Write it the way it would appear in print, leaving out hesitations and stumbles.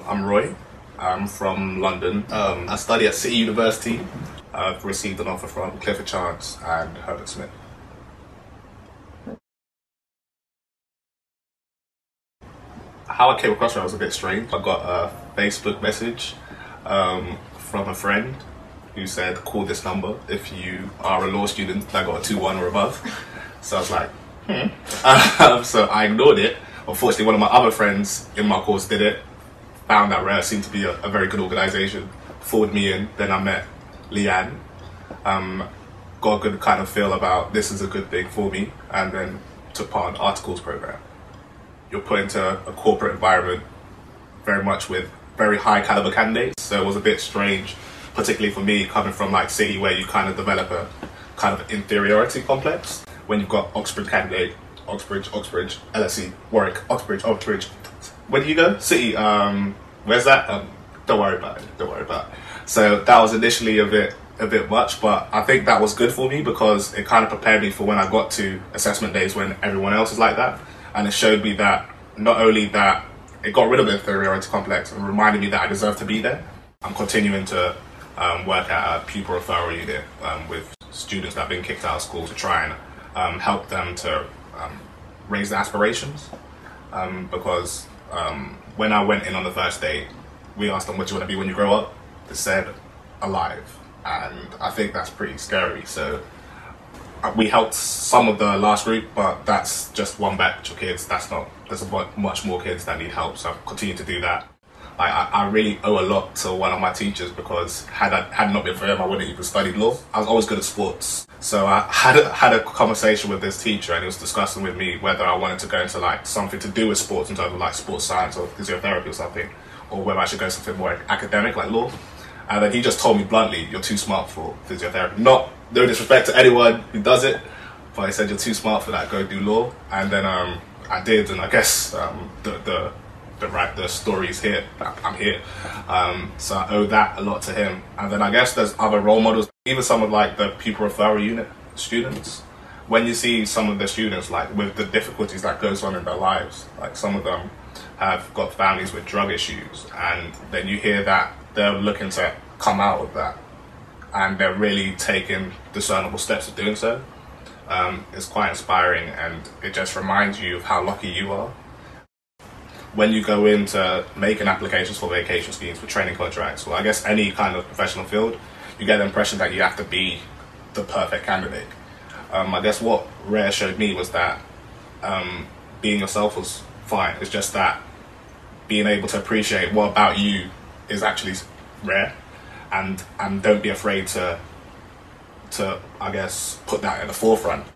I'm Roy. I'm from London. I study at City University. I've received an offer from Clifford Chance and Herbert Smith. How I came across it was a bit strange. I got a Facebook message from a friend who said, call this number if you are a law student that got a 2-1 or above. So I was like, so I ignored it. Unfortunately, one of my other friends in my course did it, found that Rare seemed to be a very good organisation, forwarded me in, then I met Leanne, got a good kind of feel about this is a good thing for me, and then took part in the articles program. You're put into a corporate environment very much with very high caliber candidates, so it was a bit strange, particularly for me coming from like City, where you kind of develop a kind of inferiority complex when you've got Oxford candidate, Oxbridge, LSE, Warwick, Oxbridge. Where do you go? City. Where's that? Don't worry about it. So that was initially a bit much, but I think that was good for me because it kind of prepared me for when I got to assessment days when everyone else is like that, and it showed me that not only that it got rid of the inferiority complex and reminded me that I deserve to be there. I'm continuing to work at a pupil referral unit with students that have been kicked out of school to try and help them to raise their aspirations, because when I went in on the first day, we asked them, what do you want to be when you grow up? They said, alive. And I think that's pretty scary. So we helped some of the last group, but that's just one batch of kids. There's much more kids that need help, so I've continued to do that. I really owe a lot to one of my teachers, because had it not been for him, I wouldn't even studied law. I was always good at sports. So I had a conversation with this teacher, and he was discussing with me whether I wanted to go into like something to do with sports in terms of like sports science or physiotherapy or something, or whether I should go something more academic like law. And then he just told me bluntly, you're too smart for physiotherapy. No disrespect to anyone who does it, but he said, you're too smart for that, go do law. And then I did, and I guess the story's here. I'm here, so I owe that a lot to him. And then I guess there's other role models, even some of like the pupil referral unit students. When you see some of the students like with the difficulties that goes on in their lives, like some of them have got families with drug issues, and then you hear that they're looking to come out of that, and they're really taking discernible steps of doing so. It's quite inspiring, and it just reminds you of how lucky you are. When you go into making applications for vacation schemes, for training contracts, or I guess any kind of professional field, you get the impression that you have to be the perfect candidate. I guess what Rare showed me was that being yourself was fine. It's just that being able to appreciate what about you is actually rare, and don't be afraid to I guess put that in the forefront.